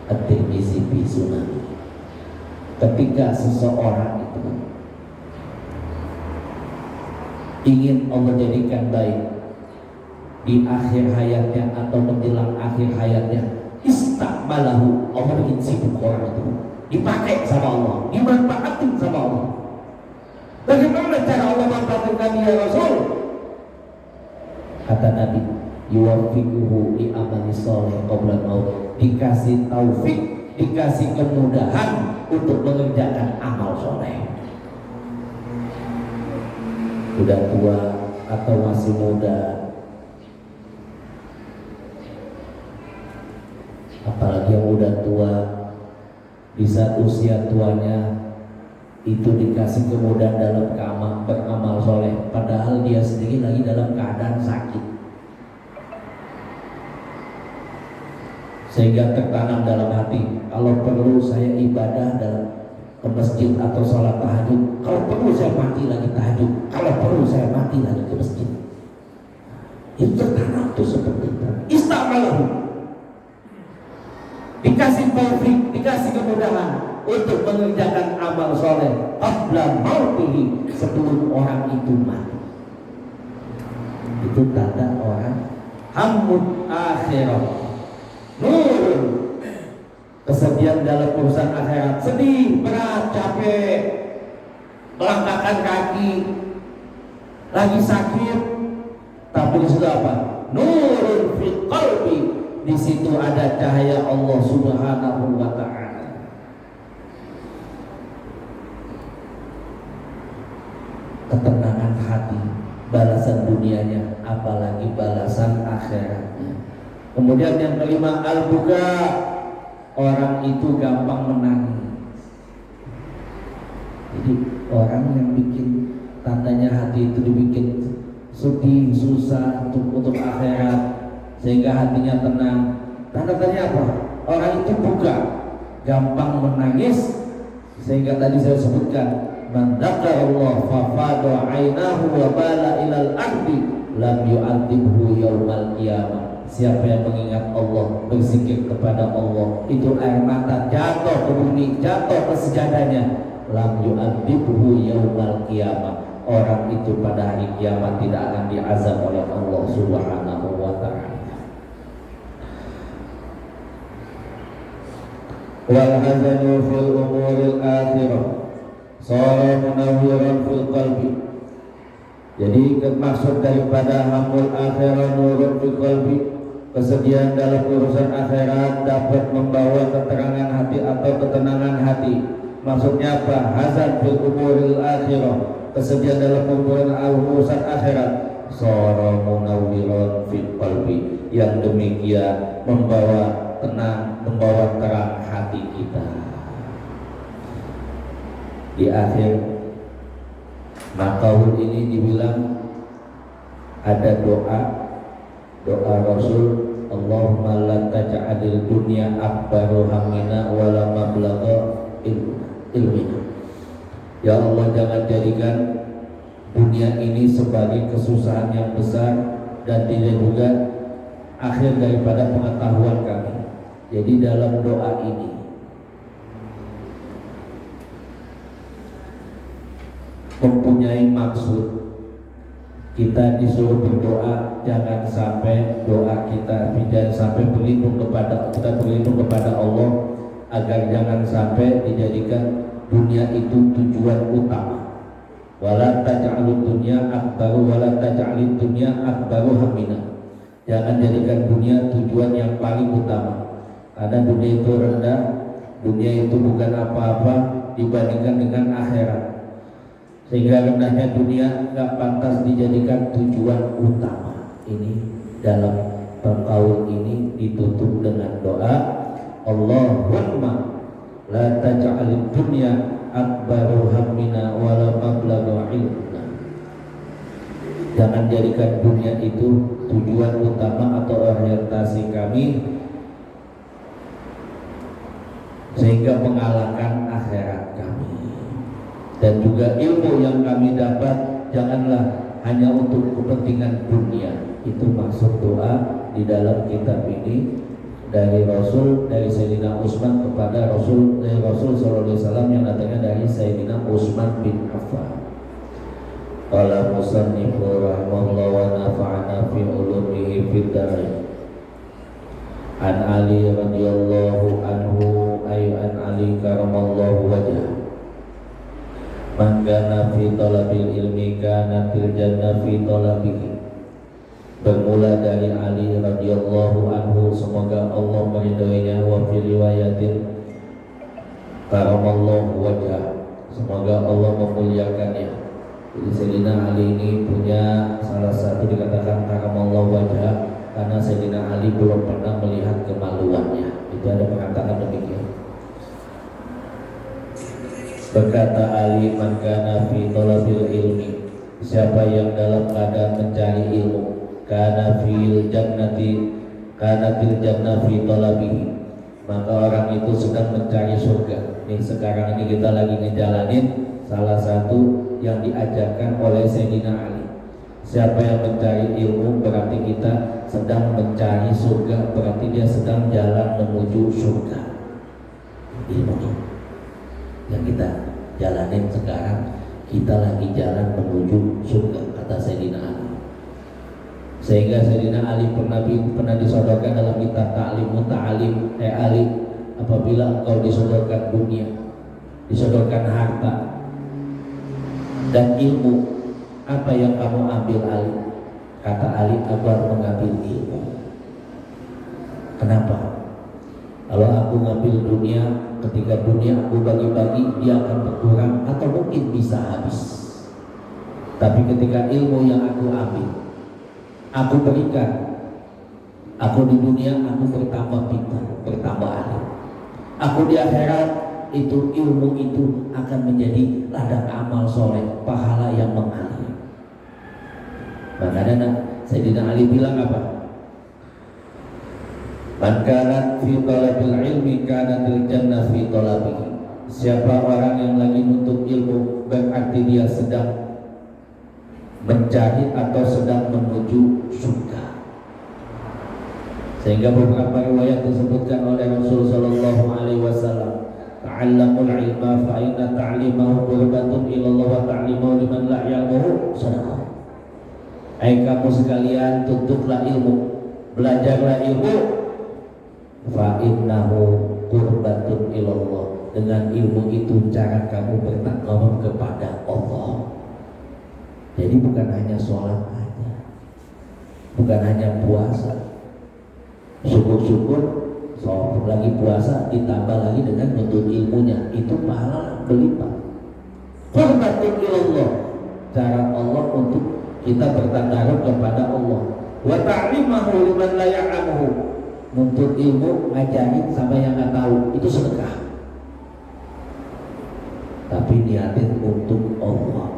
at-Tirmizi fi sunan. Ketika seseorang itu ingin Allah jadikan baik di akhir hayatnya atau menjelang akhir hayatnya, istakbalahu, Allah bikin sibuk orang itu, dipakai sama Allah, dimanfaatin sama Allah. Bagaimana cara Allah manfaatkan kami ya Rasul? Kata Nabi, yuwaffiquhu li amali sholih qabla maut, dikasih taufik, dikasih kemudahan untuk mengerjakan amal soleh. Udah tua atau masih muda, apalagi yang udah tua, di saat usia tuanya itu dikasih kemudahan dalam beramal soleh, padahal dia sendiri lagi dalam keadaan sakit, sehingga tertanam dalam hati, kalau perlu saya ibadah dalam ke masjid atau sholat tahajud, kalau perlu saya mati lagi tahajud, kalau perlu saya mati lagi ke masjid. Itu tertanam tuh seperti itu. Istamalahu, dikasih taufik, dikasih kemudahan untuk mengerjakan amal soleh qabla mautihi, sebelum orang itu mati. Itu tanda orang hammud akhirah, nur, kesedihan dalam urusan akhirat, sedih, berat, capek, melangkahkan kaki, lagi sakit, tapi di situ apa? Nurun fi qalbi, di situ ada cahaya Allah Subhanahu wa ta'ala. Ketenangan hati, balasan dunianya, apalagi balasan akhiratnya. Kemudian yang kelima, al-buka, orang itu gampang menangis. Jadi orang yang bikin tandanya hati itu dibikin sedih, susah untuk akhirat, sehingga hatinya tenang. Tanda-tandanya apa? Orang itu buka, gampang menangis, sehingga tadi saya sebutkan, man dzakara fa fada 'ainahu wa bala ilal ardi lam yu'adzibhu yaumal qiyamah. Siapa yang mengingat Allah, berzikir kepada Allah, itu air mata jatuh ke bumi, jatuh ke sejadahnya, lam yu'adzibhu yaumal qiyamah. Orang itu pada hari kiamat tidak akan diazab oleh Allah Subhanahu wa taala. Wal hazanu fil umuril akhirah sara munawwiran fil qalbi. Jadi maksud daripada hamul akhirah nurun fil qalbi, kesedihan dalam urusan akhirat dapat membawa keterangan hati atau ketenangan hati. Maksudnya apa? Hazan fil umuril akhirah, kesedihan dalam urusan akhirat. Sara munawwiran fil qalbi, yang demikian membawa tenang, membawa terang hati kita. Di akhir makaul ini dibilang ada doa Rasul, Allahumma la taj'alil dunya akbaru hammina wa la mablagha ilmina. Ya Allah, jangan jadikan dunia ini sebagai kesusahan yang besar dan tidak juga akhir daripada pengetahuan kami. Jadi dalam doa ini mempunyai maksud. Kita disuruh berdoa, jangan sampai doa kita tidak sampai berlindung kepada Allah, agar jangan sampai dijadikan dunia itu tujuan utama. Wala taj'alud dunya akbaru wala taj'alid dunya akbaru hammina. Jangan jadikan dunia tujuan yang paling utama. Karena dunia itu rendah, dunia itu bukan apa-apa dibandingkan dengan akhirat. Sehingga rendahnya dunia nggak pantas dijadikan tujuan utama. Ini dalam perkaul ini ditutup dengan doa, Allahumma la taj'alid dunya akbaru hammina wa la mablagha ilmina. Jangan jadikan dunia itu tujuan utama atau orientasi kami sehingga mengalahkan akhirat kami. Dan juga ilmu yang kami dapat janganlah hanya untuk kepentingan dunia. Itu maksud doa di dalam kitab ini dari Sayyidina Utsman kepada Rasul sallallahu alaihi wasallam yang datangnya dari Sayyidina Utsman bin Affan. Qala musannifu rahimahullah wa nafa'ana fi ulumihi fid dharain. An Ali radhiyallahu anhu ay an Ali karamallahu wajhah. Man kana fi talabil ilmi kana fil jannah fi talabihi. Bermula dari Ali radhiyallahu anhu, semoga Allah meridhoinya, wa fi riwayatin karamallahu wajhah, semoga Allah memuliakannya. Jadi Sayyidina Ali ini punya salah satu dikatakan karamallahu wajhah karena Sayyidina Ali belum pernah melihat kemaluannya. Itu ada perkataan demikian. Berkata Ali, man kana fi talabil ilmi, siapa yang dalam keadaan mencari ilmu, kana fil jannati fi talabihi, maka orang itu sedang mencari surga. Nih sekarang ini kita lagi ngejalanin salah satu yang diajarkan oleh Sayyidina Ali. Siapa yang mencari ilmu berarti kita sedang mencari surga, berarti dia sedang jalan menuju surga. Ilmu yang kita jalanin sekarang, kita lagi jalan menuju surga, kata Sayyidina Ali. Sehingga Sayyidina Ali pernah disodorkan dalam kitab Ta'limun Ta'alim, Ali, apabila engkau disodorkan dunia, disodorkan harta dan ilmu, apa yang kamu ambil Ali? Kata Ali, aku harus mengambil ilmu. Kenapa? Kalau aku ngambil dunia, ketika dunia aku bagi-bagi, dia akan berkurang atau mungkin bisa habis. Tapi ketika ilmu yang aku ambil, aku berikan, aku di dunia aku bertambah pintar, bertambah alim. Aku di akhirat itu ilmu itu akan menjadi ladang amal soleh, pahala yang mengalir. Makanya Sayyidina Ali bilang apa? Man kanat fi talabil ilmi kanatil jannah fi talabihi. Siapa orang yang lagi nuntut ilmu, berarti dia sedang mencari atau sedang menuju surga. Sehingga beberapa riwayat disebutkan oleh Rasul sallallahu alaihi wasallam, ta'allamul ilma fa inna ta'limahu qurbatun ilallah wa ta'limahu liman la ya'lamu sadaqah. Hai kamu sekalian, tuntutlah ilmu, belajarlah ilmu, fa innahu qurbatun ilallah. Dengan ilmu itu cara kamu bertakwa kepada Allah. Jadi bukan hanya sholat aja, bukan hanya puasa. Syukur-syukur so lagi puasa ditambah lagi dengan nuntut ilmunya, itu pahala berlipat. Qurbatun ilallah, cara Allah untuk kita bertakarub kepada Allah. Wa ta'limahu liman la ya'lamuhu, nuntut ilmu, ngajarin sama yang nggak tahu, itu sedekah. Tapi niatin untuk Allah.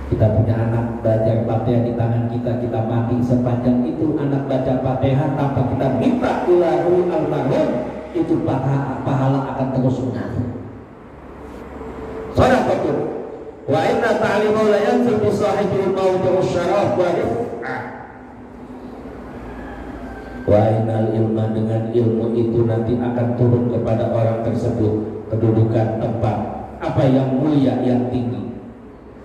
Kita punya anak belajar Fatihah di tangan kita, kita mati sepanjang itu anak baca Fatihah tanpa kita minta ilahul almarhum, itu pahala akan terus mengalir. Shadaqatul wa inna ta'limahu la yanzil bi sahibil maut wa syaraf wa rif'ah. Wa innal ilma, dengan ilmu itu nanti akan turun kepada orang tersebut kedudukan tempat apa yang mulia, yang tinggi.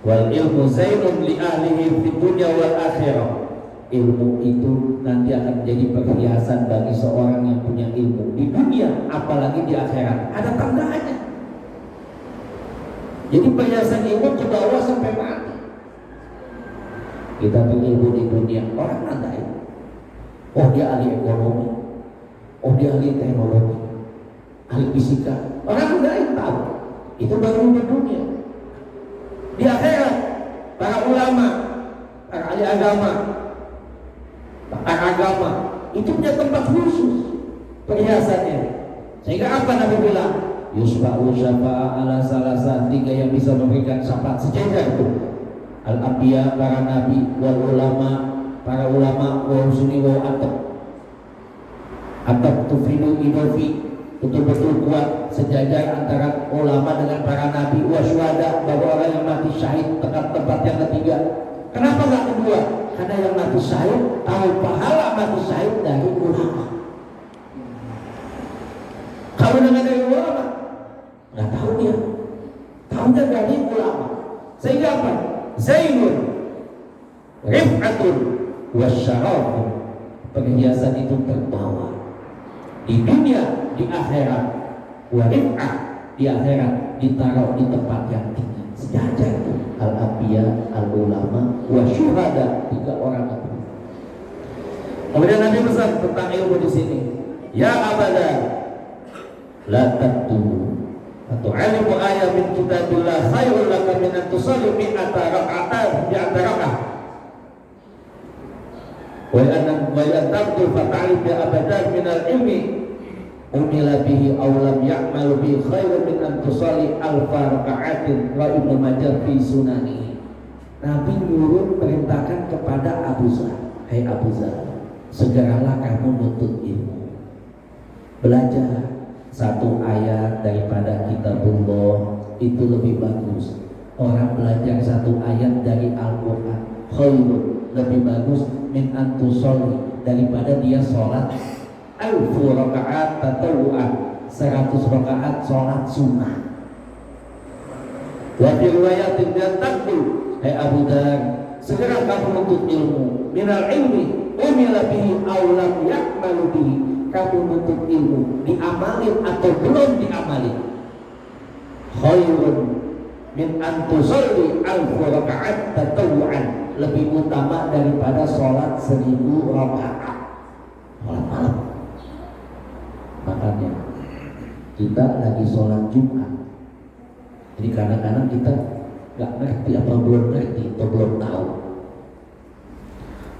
Wal ilmu zainun li ahlihi fid dunya wal akhirah. Ilmu itu nanti akan menjadi perhiasan bagi seorang yang punya ilmu di dunia, apalagi di akhirat. Ada tandanya. Jadi perhiasan ilmu ke bawah sampai mati. Kita berilmu di dunia, orang nandain, oh dia ahli ekonomi, oh dia ahli teknologi, ahli fisika. Orang nandain tahu. Itu baru di dunia. Di akhirat, para ulama, para ahli agama, pakar agama, itu punya tempat khusus perhiasannya. Sehingga apa Nabi bilang? Yusba'u syafa'a ala salasa, 3 yang bisa memberikan syafaat sejajar itu. Al-anbiya, para nabi, wal ulama, para ulama, wal sunni wal atap tufidu idofi, betul-betul kuat sejajar antara ulama dengan para nabi, wasyuhada, bahwa orang yang mati syahid tempat yang ketiga. Kenapa nggak kedua? Karena yang mati syahid tahu pahala mati syahid dari ulama. Kalau dengan dari ulama nggak tahu dia, tahunya dari ulama. Sehingga apa? Zainun, rif'atun, wasyarafun, perhiasan itu terbawa di dunia, di akhirat. Warif'ah, di akhirat ditaruh di tempat yang tinggi sejajar. Al-anbiya, al-ulama, wa syuhada, 3 orang itu. Kemudian Nabi pesan tentang ilmu di sini. Ya abada la taktubu, atau ilmu ayat min kitabillah khairul laka min an tusalli mi'ata rak'atan bi rak'ah. Wa an tabdu fata'lim bi abadan min al-ilmi umila bihi aw lam ya'mal bi khairun min an tusalli alfa raka'atin. Wa Ibnu Majah fi sunani. Nabi nyuruh perintahkan kepada Abu Zar, hai Abu Zar, segeralah kamu nuntut ilmu, belajar 1 ayat daripada kitabullah, itu lebih bagus. Orang belajar 1 ayat dari Al-Quran khairun, lebih bagus min an tusalli, daripada dia sholat alfu rakaat tatawu'an, 100 rakaat sholat sunnah. Wa fi riwayatin dan takdu, hai Abu Dar, segera kamu menuntut ilmu, minal ilmi umila bihi aw lam ya'malu bihi, kamu menuntut ilmu, diamalin atau belum diamalin. Khairun min an tusalli alfu rakaat tatawu'an, lebih utama daripada sholat 1000 rakaat sholat malam. Makanya kita lagi sholat Jumat, jadi kadang-kadang kita nggak ngerti apa belum ngerti atau belum tahu.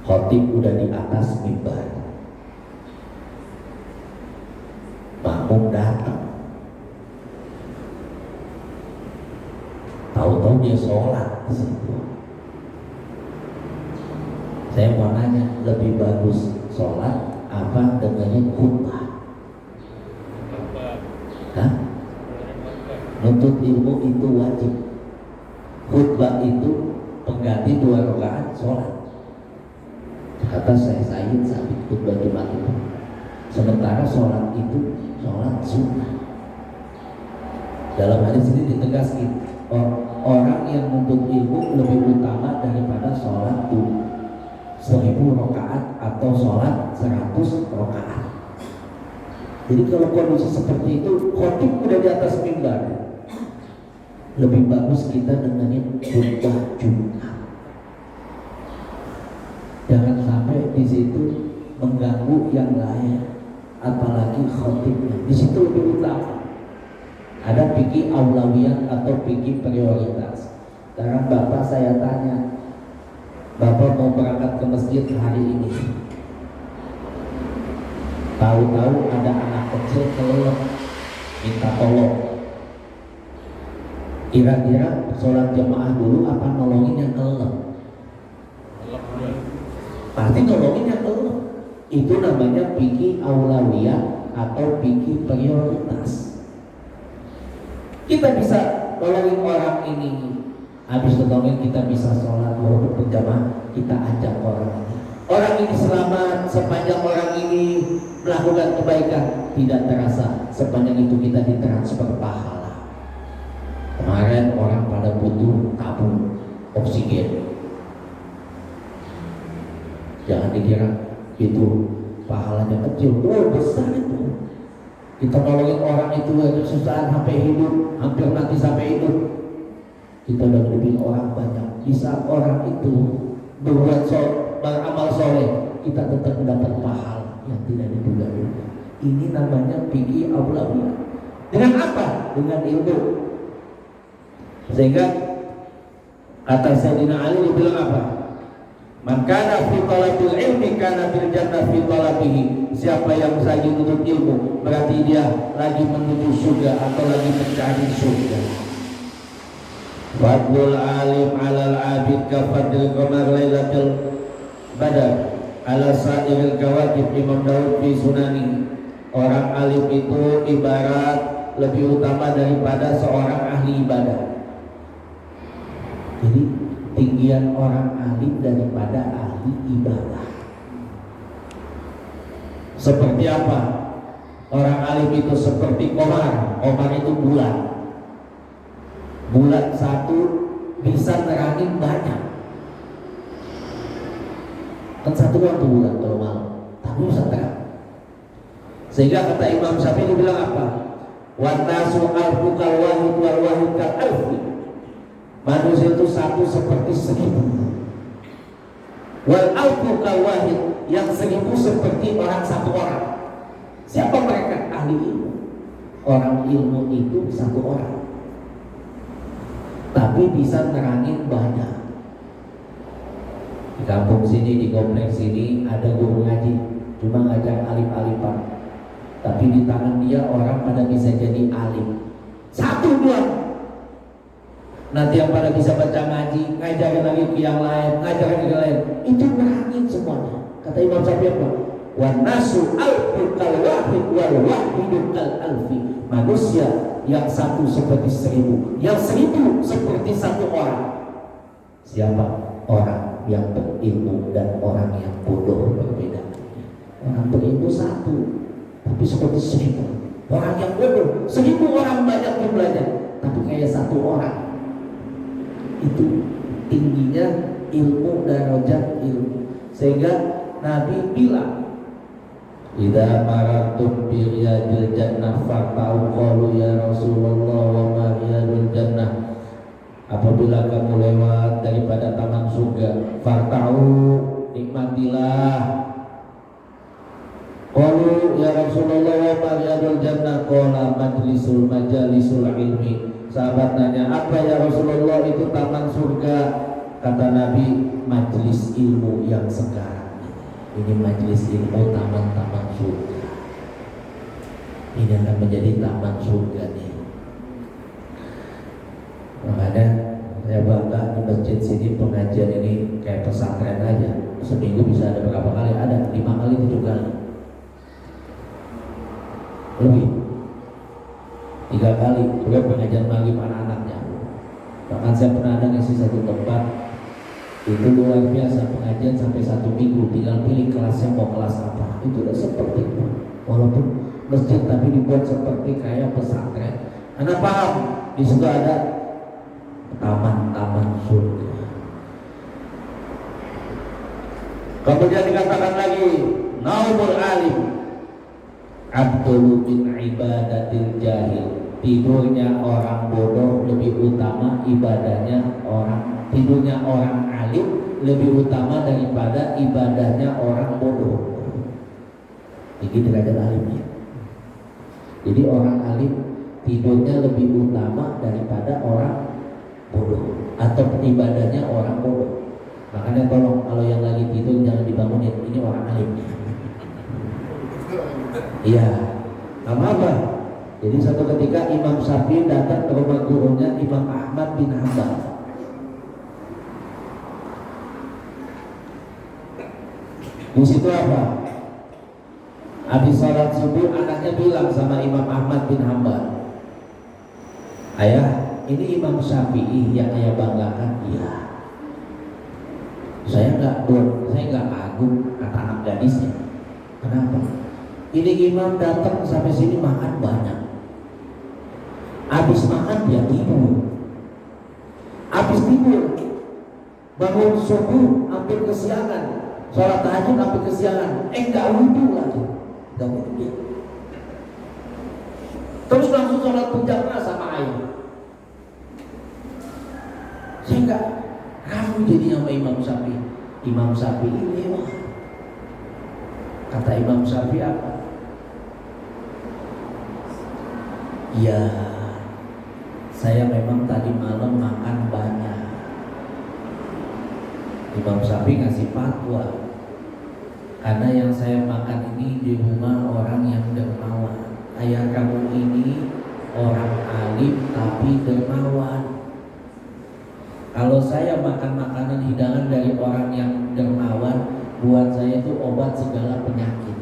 Khotib udah di atas mimbar, makmum datang, tahu-tahu dia sholat di situ. Saya mau nanya, lebih bagus sholat apa dengerin khutbah? Hah? Nuntut ilmu itu wajib, khutbah itu pengganti 2 rakaat sholat. Kata saya Sayyid Sabit khutbah Jumat itu. Sementara sholat itu sholat sunnah. Dalam hadis ini ditegaskan orang yang menuntut ilmu lebih utama daripada sholat 1000 rakaat atau sholat 100 rakaat. Jadi kalau kondisi seperti itu, khotib udah di atas mimbar, lebih bagus kita dengerin khutbah Jumat. Jangan sampai di situ mengganggu yang lain, apalagi khotibnya. Di situ lebih utama. Ada fikih aulawiyat atau fikih prioritas. Sekarang bapak saya tanya, bapak mau berangkat ke masjid hari ini, tahu-tahu ada anak kecil kelelep minta tolong. Kira-kira sholat jamaah dulu apa nolongin yang kelelep? Pasti nolongin yang kelelep. Itu namanya fikih aulawiyah atau fikih prioritas. Kita bisa nolongin orang ini, habis nolongin kita bisa sholat walaupun berjamaah, kita ajak orang ini. Orang ini selamat sepanjang orang ini melakukan kebaikan, tidak terasa sepanjang itu kita ditransfer pahala. Kemarin orang pada butuh tabung oksigen, jangan dikira itu pahalanya kecil, besar itu. Kita nolongin orang itu kesusahan sampai hidup, hampir mati sampai hidup. Kita udah lebih orang banyak. Bisa orang itu beramal soleh, kita tetap mendapat pahala yang tidak diduga-duga. Ini namanya fikih aulawiyah. Dengan apa? Dengan ilmu. Sehingga kata Sayyidina Ali dibilang apa? Man kana fi talabil ilmi kana fil jannah fi talabihi. Siapa yang lagi menuntut ilmu berarti dia lagi menuju surga atau lagi mencari surga. Fadlul alim 'alal 'abid ka fadlil qamar lailatul badar 'ala sa'iril kawakib. Imam Daud fi sunani. Orang alim itu ibarat lebih utama daripada seorang ahli ibadah. Jadi tinggian orang alim daripada ahli ibadah. Seperti apa? Orang alim itu seperti komar. Komar itu bulan. Bulan satu bisa terangin banyak. Kan satu waktu bulan kalau malam, tapi bisa terang. Sehingga kata Imam Syafi'i bilang apa? Wa nasu alfu kal wahid wal wahid kal alfi. Manusia itu satu seperti 1000. Wal alfu kal wahid, yang 1000 seperti orang satu orang. Siapa mereka? Ahli ilmu. Orang ilmu itu satu orang, tapi bisa nerangin banyak. Di kampung sini, di kompleks sini ada guru ngaji, cuma ngajar alif-alifan, tapi di tangan dia orang pada bisa jadi alim. Satu dua. Nanti yang pada bisa baca ngaji, ngajarin lagi ke yang lain, ngajarin ke yang lain. Itu nerangin semuanya. Kata Imam Syafi'i apa? Wan nasu alfu kal wahid wal wahidu kal alfi. Manusia yang satu seperti 1000, yang 1000 seperti satu orang. Siapa? Orang yang berilmu dan orang yang bodoh berbeda. Orang berilmu satu, tapi seperti 1000. Orang yang bodoh 1000 orang banyak jumlahnya, tapi kayak satu orang. Itu tingginya ilmu dan darajat ilmu. Sehingga Nabi bilang, idza maratum bi riyadil jannah fa'tau qalu ya Rasulullah wa ma riyadul jannah. Apabila kamu lewat daripada taman surga, fa'tau, nikmatilah. Qalu ya Rasulullah wa ma riyadul jannah, qala majalisul ilmi. Sahabat nanya, apa ya Rasulullah itu taman surga? Kata Nabi, majelis ilmu yang sekarang. Ini majelis ilmu, taman-taman surga. Ini akan menjadi taman surga nih. Makanya saya bangga di masjid sini pengajian ini kayak pesantren aja. Seminggu bisa ada berapa kali? Ada 5 kali 7 kali. Lebih 3 kali. Juga pengajian maghrib anak-anaknya. Bahkan saya pernah ada ngisi satu tempat, itu luar biasa pengajian sampai 1 minggu. Tinggal pilih kelasnya mau kelas apa. Itu udah seperti itu. walaupun masjid tapi dibuat seperti kayak pesantren. Anda paham? Di situ ada taman-taman surga. Kemudian dikatakan lagi, naumul alim abdul min ibadatil jahil. Tidurnya orang bodoh lebih utama ibadahnya tidurnya orang alim lebih utama daripada ibadahnya orang bodoh. Ini derajat alimnya. Jadi orang alim tidurnya lebih utama daripada orang bodoh atau ibadahnya orang bodoh. Makanya tolong kalau yang lagi tidur jangan dibangunin, ini orang alim. Iya, apa? Jadi suatu ketika Imam Syafi'i datang ke rumah gurunya Imam Ahmad bin Hanbal. Di situ apa? Habis sholat subuh anaknya bilang sama Imam Ahmad bin Hanbal, ayah, ini Imam Syafi'i yang ayah banggakan. Iya. Saya nggak kagum kata anak gadisnya. Kenapa? Ini imam datang sampai sini makan banyak. Habis makan dia tidur. Habis tidur bangun subuh hampir kesiangan. Sholat tahajud hampir kesiangan. Nggak wudhu lagi. Nggak wudhu dia. Terus langsung sholat berjamaah sama ayah. Saya nggak ragu jadi sama Imam Syafi'i. Imam Syafi'i ini wah. Kata Imam Syafi'i apa? Ya, saya memang tadi malam makan banyak. Imam Syafi'i ngasih fatwa, karena yang saya makan ini di rumah orang yang dermawan. Ayah kamu ini orang alim tapi dermawan. Kalau saya makan makanan hidangan dari orang yang dermawan, buat saya itu obat segala penyakit.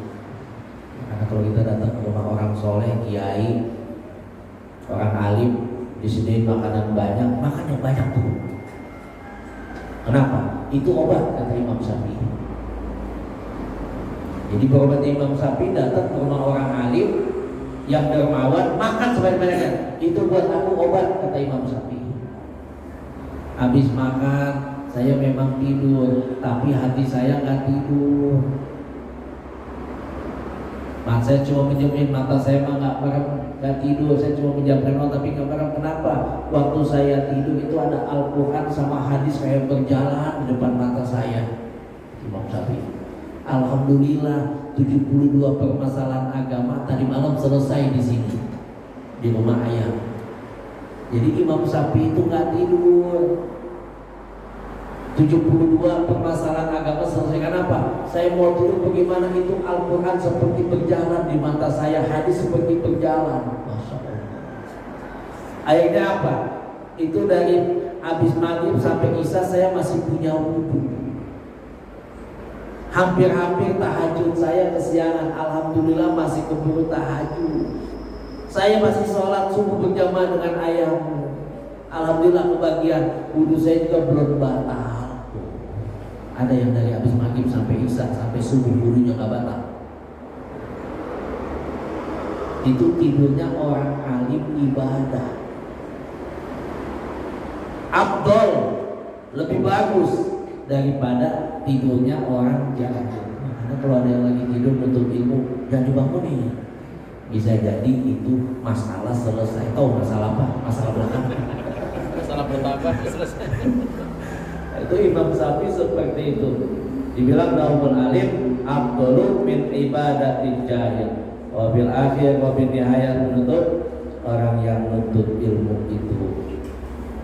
Karena kalau kita datang ke rumah orang soleh, kiai, orang alim, disediain makanan banyak, makan yang banyak tuh. Kenapa? Itu obat kata Imam Syafi'i. Jadi berobat Imam Syafi'i datang ke rumah orang alim yang dermawan, makan sebanyak-banyaknya. Itu buat aku obat kata Imam Syafi'i. Habis makan, saya memang tidur, tapi hati saya nggak tidur. Saya cuma menjamin mata saya mah nggak tidur, saya cuma menjamkan tapi nggak merem. Kenapa? Waktu saya tidur itu ada Al-Quran sama hadis kayak berjalan di depan mata saya. Imam Syafi'i. Alhamdulillah 72 permasalahan agama tadi malam selesai di sini di rumah ayah. Jadi Imam Syafi'i itu nggak tidur. 72 permasalahan agama selesai. Kenapa? Saya mau tidur bagaimana itu Al-Quran seperti berjalan di mata saya, hadis seperti berjalan. Masya Allah. Akhirnya apa? Itu dari habis maghrib sampai isya saya masih punya wudhu. Hampir-hampir tahajud saya kesiangan. Alhamdulillah masih keburu tahajud. Saya masih sholat subuh berjamaah dengan ayahmu. Alhamdulillah kebagian. Wudhu saya juga belum batal. Ada yang dari habis maghrib sampai isya sampai subuh wudhunya nggak batal. Itu tidurnya orang alim ibadah. Afdol, lebih bagus daripada tidurnya orang jahil. Karena kalau ada yang lagi tidur menuntut ilmu dan dibangunin, bisa jadi itu masalah selesai. Tahu masalah apa? Masalah belakang. Masalah bertambah selesai. Itu Imam Syafi'i seperti itu. Dibilang naumul alim afdalu min ibadatil jahil. Wa bil akhir wa bin nihayat menuntut orang yang menuntut ilmu itu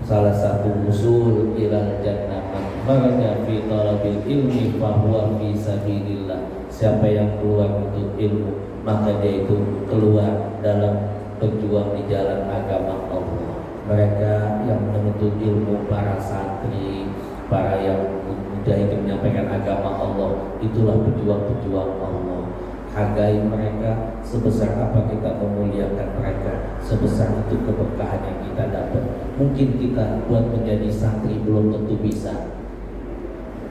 salah satu usul ilal jannah man kharaja fi talabil ilmi fa huwa fi sabilillah. Siapa yang keluar untuk ilmu maka dia itu keluar dalam berjuang di jalan agama Allah. Mereka yang menuntut ilmu, para santri, para yang mujahid menyampaikan agama Allah, itulah pejuang-pejuang Allah. Hargai mereka, sebesar apa kita memuliakan mereka, sebesar itu keberkahan yang kita dapat. Mungkin kita buat menjadi santri belum tentu bisa.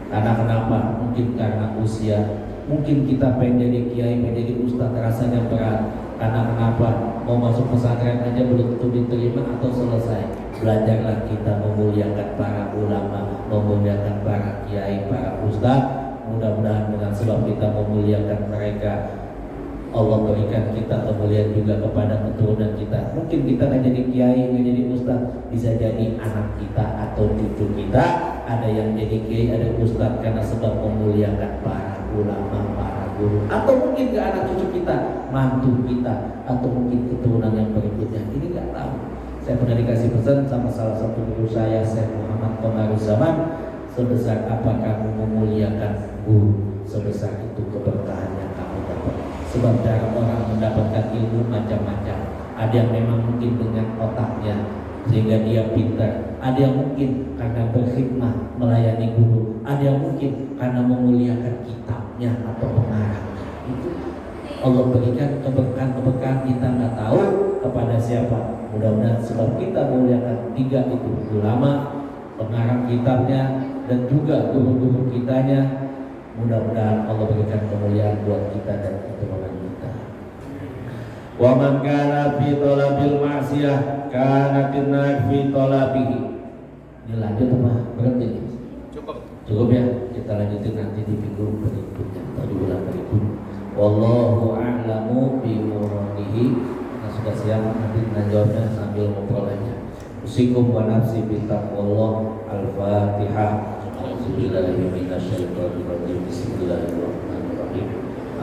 Karena kenapa? Mungkin karena usia Mungkin kita pengen jadi kiai, pengen jadi ustaz, rasanya berat. Karena kenapa? Mau masuk pesantren aja belum tentu diterima atau selesai. Belajarlah kita memuliakan para ulama, memuliakan para kiai, para ustaz. Mudah-mudahan dengan sebab kita memuliakan mereka, Allah berikan kita kemuliaan juga kepada keturunan kita. Mungkin kita nggak jadi kiai, nggak jadi ustaz, bisa jadi anak kita atau cucu kita ada yang jadi kiai, ada ustaz karena sebab memuliakan para ulama, para guru. Atau mungkin ke anak cucu kita, mantu kita, atau mungkin keturunan yang berikutnya. Ini nggak tahu. Saya pernah dikasih pesan sama salah satu guru saya, Syekh Muhammad Komaruzzaman, sebesar apa kamu memuliakan guru, sebesar itu keberkahan yang kamu dapat. Sebab cara orang mendapatkan ilmu macam-macam. Ada yang memang mungkin dengan otaknya sehingga dia pintar. Ada yang mungkin karena berkhidmat melayani guru. Ada yang mungkin karena memuliakan kitabnya atau pengarangnya. Itu Allah berikan keberkahan kita nggak tahu kepada siapa. Mudah-mudahan sebab kita memuliakan tiga itu, ulama, pengarang kitabnya, dan juga guru-guru kitanya. Mudah-mudahan Allah berikan kemuliaan buat kita dan keturunan kita. Wa man kana fi talabil ma'siyah kana tinnak fi talabihi. Ini lanjut apa? Berhenti? Cukup ya. Kita lanjutin nanti di minggu berikutnya atau di bulan berikutnya. Wallahu a'lamu bi muradihi. Kita sudah siap, nanti kita jawabnya sambil ngobrol aja. Usikum wa nafsi bi taqwallah. Al-Fatihah. Bismillahirrahmanirrahim. Bismillahirrahmanirrahim.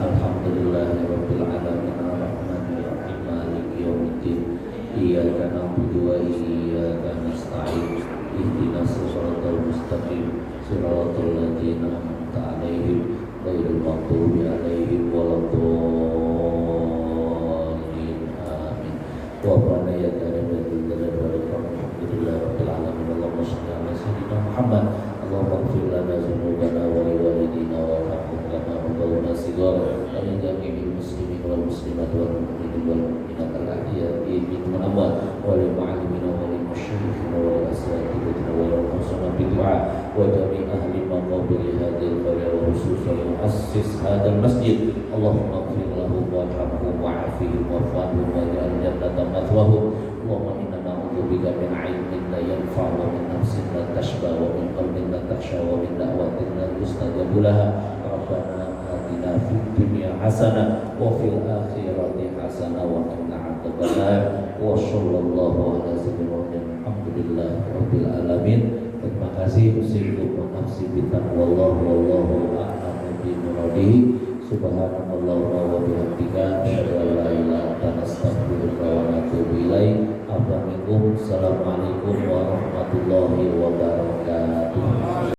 Alhamdulillahirabbil alamin arrahmanirrahim maliki yaumiddin. Iyyaka na'budu wa iyyaka nasta'in. Ihdinas siratal mustaqim. Siratal ladzina an'amta 'alaihim ghairil maghdubi 'alaihim waladdallin. Amin. Wa qala ya karimul jalali wal ikram. Alhamdulillahirabbil alamin. Allahumma shalli ala sayyidina Muhammad. Allahumma ighfir lana dzunubana wa liwalidina warhamhum kama rabbayana shighara wa li jami'il muslimin wal muslimat wal mu'minin wal mu'minat al-ahya'i minhum wal amwat wa lil mu'allimina wa lil musyayikhina wa lil asatidatina wa lil qasama bi du'a wa jami' ahli maqabir hadhil qarya wa khususan muassis hadzal masjid. Allahumma ighfir lahum warhamhum wa'afihim warhamhum waj'al jannata mathwahum. Allahumma inna na'udzubika min 'ilmin la yanfa' wa min nafsin la tashba wa min qalbin la takhsha wa min da'watin la yustajabu laha. Rabbana atina fid dunya hasanah wa fil akhirati hasanah wa qina adzabannar. Wa sallallahu ala sayyidina Muhammadin alhamdulillahi rabbil alamin. Terima kasih. Usikum wa nafsi bi taqwallah wallahu a'lamu bi muradihi. Subhanallah wa bihamdika asyhadu an la ilaha illa anta astaghfiruka wa atubu ilaik. Assalamualaikum warahmatullahi wabarakatuh.